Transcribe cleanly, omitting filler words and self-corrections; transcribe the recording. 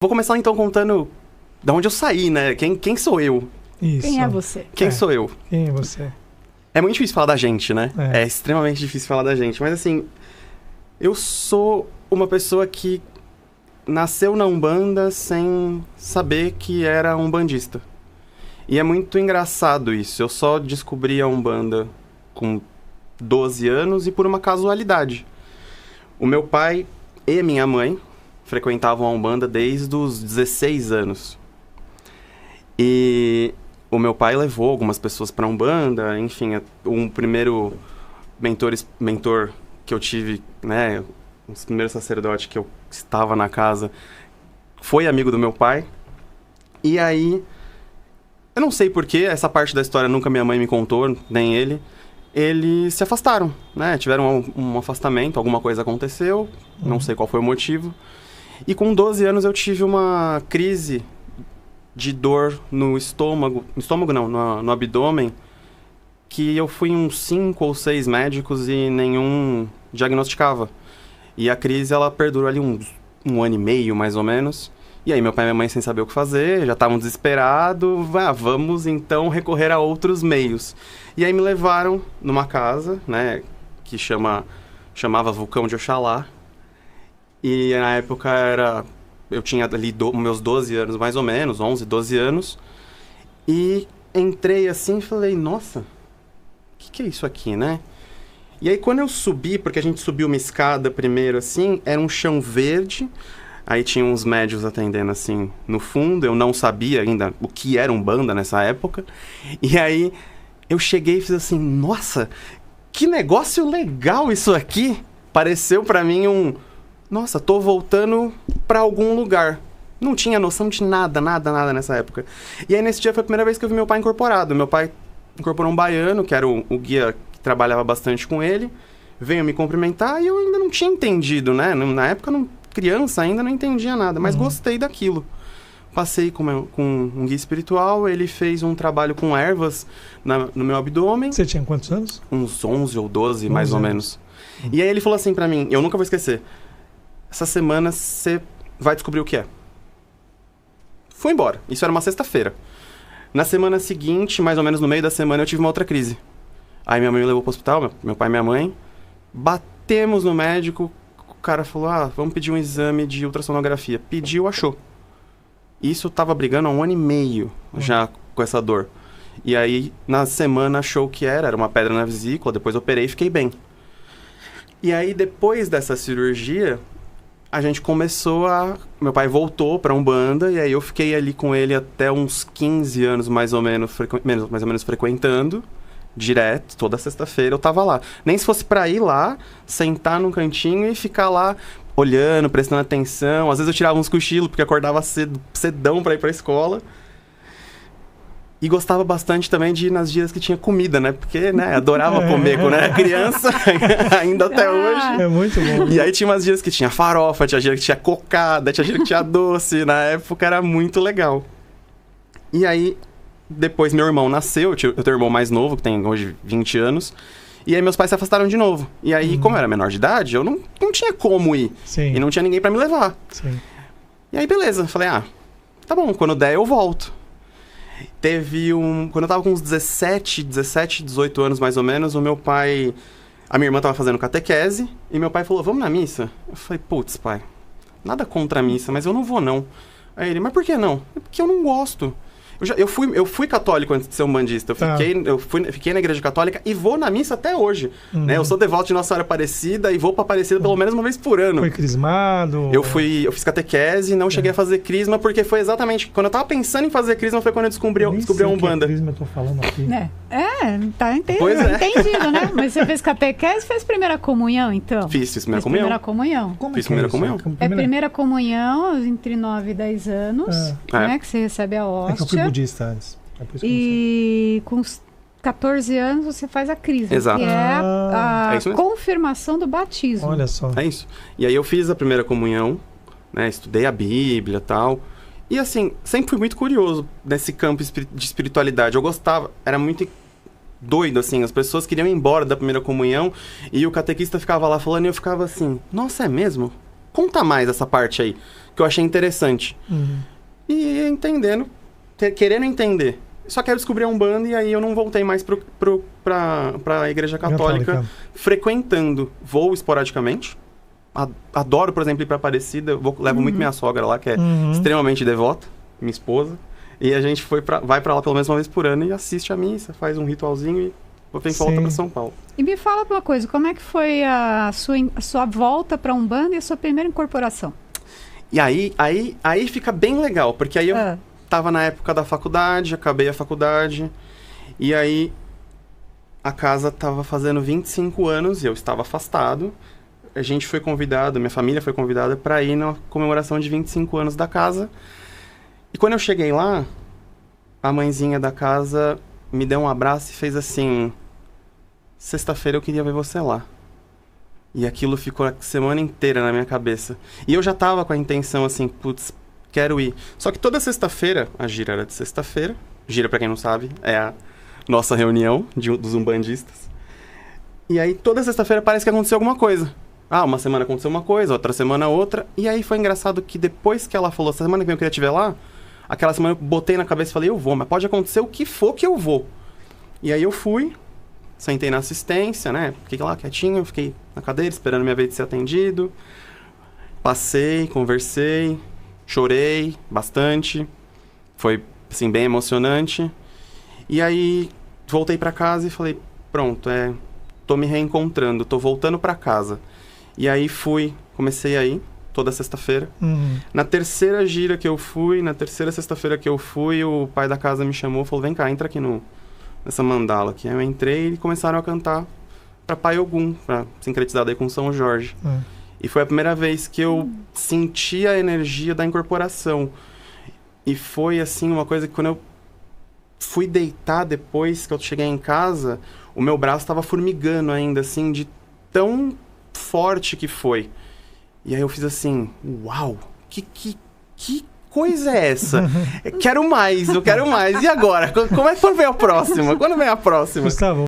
Vou começar então contando de onde eu saí, né? Quem sou eu? Isso. Quem é você? Quem sou eu? Quem é você? É muito difícil falar da gente, né? É. É extremamente difícil falar da gente. Mas assim, eu sou uma pessoa que nasceu na Umbanda sem saber que era umbandista. E é muito engraçado isso. Eu só descobri a Umbanda com 12 anos e por uma casualidade. O meu pai e minha mãe frequentavam a Umbanda desde os 16 anos. E o meu pai levou algumas pessoas para a Umbanda, enfim, um primeiro mentor que eu tive, né, um dos primeiros sacerdotes que eu estava na casa, foi amigo do meu pai. E aí, eu não sei porquê, essa parte da história nunca minha mãe me contou, nem ele. Eles se afastaram, né, tiveram um afastamento, alguma coisa aconteceu, não sei qual foi o motivo. E com 12 anos eu tive uma crise de dor no estômago não, no abdômen, que eu fui em uns 5 ou 6 médicos e nenhum diagnosticava. E a crise, ela perdurou ali um ano e meio, mais ou menos. E aí meu pai e minha mãe, sem saber o que fazer, já estavam desesperados, vamos então recorrer a outros meios. E aí me levaram numa casa, né, que chamava Vulcão de Oxalá. E na época eu tinha ali meus 12 anos, mais ou menos, 11, 12 anos. E entrei assim e falei, nossa, o que é isso aqui, né? E aí quando eu subi, porque a gente subiu uma escada primeiro assim, era um chão verde, aí tinha uns médios atendendo assim no fundo, eu não sabia ainda o que era Umbanda nessa época. E aí eu cheguei e fiz assim, nossa, que negócio legal isso aqui! Pareceu pra mim nossa, tô voltando pra algum lugar. Não tinha noção de nada nessa época. E aí, nesse dia, foi a primeira vez que eu vi meu pai incorporado. Meu pai incorporou um baiano, que era o guia que trabalhava bastante com ele. Veio me cumprimentar e eu ainda não tinha entendido, né? Na época, criança, ainda não entendia nada. Mas gostei daquilo. Passei com um guia espiritual. Ele fez um trabalho com ervas no meu abdômen. Você tinha quantos anos? Uns 11 ou 12, mais ou menos. E aí, ele falou assim pra mim, eu nunca vou esquecer. Essa semana você vai descobrir o que é. Fui embora. Isso era uma sexta-feira. Na semana seguinte, mais ou menos no meio da semana, eu tive uma outra crise. Aí minha mãe me levou pro hospital, meu pai e minha mãe. Batemos no médico, o cara falou, vamos pedir um exame de ultrassonografia. Pediu, achou. Isso eu tava brigando há 1 ano e meio já com essa dor. E aí, na semana, achou que era uma pedra na vesícula, depois operei e fiquei bem. E aí, depois dessa cirurgia, a gente começou meu pai voltou pra Umbanda, e aí eu fiquei ali com ele até uns 15 anos, mais ou menos frequentando, direto, toda sexta-feira eu tava lá. Nem se fosse pra ir lá, sentar num cantinho e ficar lá olhando, prestando atenção. Às vezes eu tirava uns cochilos, porque acordava cedão pra ir pra escola. E gostava bastante também de ir nas dias que tinha comida, né? Porque, né, adorava comer quando era criança, ainda até hoje. É muito bom. E aí tinha umas dias que tinha farofa, tinha dia que tinha cocada, tinha dia que tinha doce. Na época era muito legal. E aí, depois meu irmão nasceu, eu tenho um irmão mais novo, que tem hoje 20 anos. E aí meus pais se afastaram de novo. E aí, como eu era menor de idade, eu não tinha como ir. Sim. E não tinha ninguém pra me levar. Sim. E aí, beleza. Falei, tá bom, quando der eu volto. Quando eu tava com uns 17, 18 anos mais ou menos, o meu pai... A minha irmã tava fazendo catequese e meu pai falou, vamos na missa? Eu falei, putz, pai, nada contra a missa, mas eu não vou não. Aí ele, mas por que não? Porque eu não gosto. Eu fui católico antes de ser umbandista. Eu fiquei na igreja católica e vou na missa até hoje. Né? Eu sou devoto de Nossa Senhora Aparecida e vou pra Aparecida pelo menos uma vez por ano. Foi crismado? Eu fiz catequese e não cheguei a fazer crisma, porque foi exatamente... Quando eu tava pensando em fazer crisma, foi quando eu descobri a Umbanda. Que crisma eu tô falando aqui. Tá entendido, Pois é. entendido, né? Mas você fez catequese, fez primeira comunhão, então? Fiz primeira comunhão. Primeira comunhão. Como Fiz que é primeira isso? comunhão. É primeira comunhão entre 9 e 10 anos, né? Que você recebe a É que eu fui hóstia. budista antes. É por isso que eu não sei. E com os 14 anos você faz a crisma, Exato. que é a É isso mesmo. confirmação do batismo. Olha só. É isso. E aí eu fiz a primeira comunhão, né? Estudei a Bíblia e tal. E assim, sempre fui muito curioso nesse campo de espiritualidade. Eu gostava, era muito doido, assim. As pessoas queriam ir embora da primeira comunhão e o catequista ficava lá falando e eu ficava assim, nossa, é mesmo? conta mais essa parte aí, que eu achei interessante. E entendendo, querendo entender. Só quero descobrir a Umbanda e aí eu não voltei mais pra Igreja Católica. Frequentando. Vou esporadicamente. Adoro, por exemplo, ir pra Aparecida. Levo muito minha sogra lá, que é extremamente devota, minha esposa. E a gente vai pra lá pelo menos uma vez por ano e assiste a missa, faz um ritualzinho e volta pra São Paulo. E me fala uma coisa, como é que foi a sua volta pra Umbanda e a sua primeira incorporação? E aí fica bem legal, porque aí eu tava na época da faculdade, acabei a faculdade, e aí a casa tava fazendo 25 anos e eu estava afastado. A gente foi convidado, minha família foi convidada para ir na comemoração de 25 anos da casa. E quando eu cheguei lá, a mãezinha da casa me deu um abraço e fez assim: sexta-feira eu queria ver você lá. E aquilo ficou a semana inteira na minha cabeça. E eu já tava com a intenção assim, putz, quero ir. Só que toda sexta-feira, a gira era de sexta-feira. Gira, pra quem não sabe, é a nossa reunião dos umbandistas. E aí toda sexta-feira parece que aconteceu alguma coisa. Uma semana aconteceu uma coisa, outra semana outra. E aí foi engraçado que depois que ela falou, semana que vem eu queria te ver lá, aquela semana eu botei na cabeça e falei, eu vou, mas pode acontecer o que for que eu vou. E aí eu fui, sentei na assistência, né? Fiquei lá quietinho, fiquei na cadeira esperando minha vez de ser atendido. Passei, conversei, chorei bastante. Foi, assim, bem emocionante. E aí voltei pra casa e falei, pronto, tô me reencontrando, tô voltando pra casa. E aí comecei a ir toda sexta-feira. Na terceira gira que eu fui, na terceira sexta-feira que eu fui, o pai da casa me chamou e falou, vem cá, entra aqui nessa mandala aqui. Aí eu entrei e começaram a cantar pra Pai Ogum, pra sincretizar daí com São Jorge. E foi a primeira vez que eu senti a energia da incorporação. E foi, assim, uma coisa que quando eu fui deitar depois que eu cheguei em casa, o meu braço estava formigando ainda, assim, de tão forte que foi. E aí eu fiz assim, uau, que coisa é essa? Eu quero mais. E agora? Quando vem a próxima? Quando vem a próxima? Gustavo,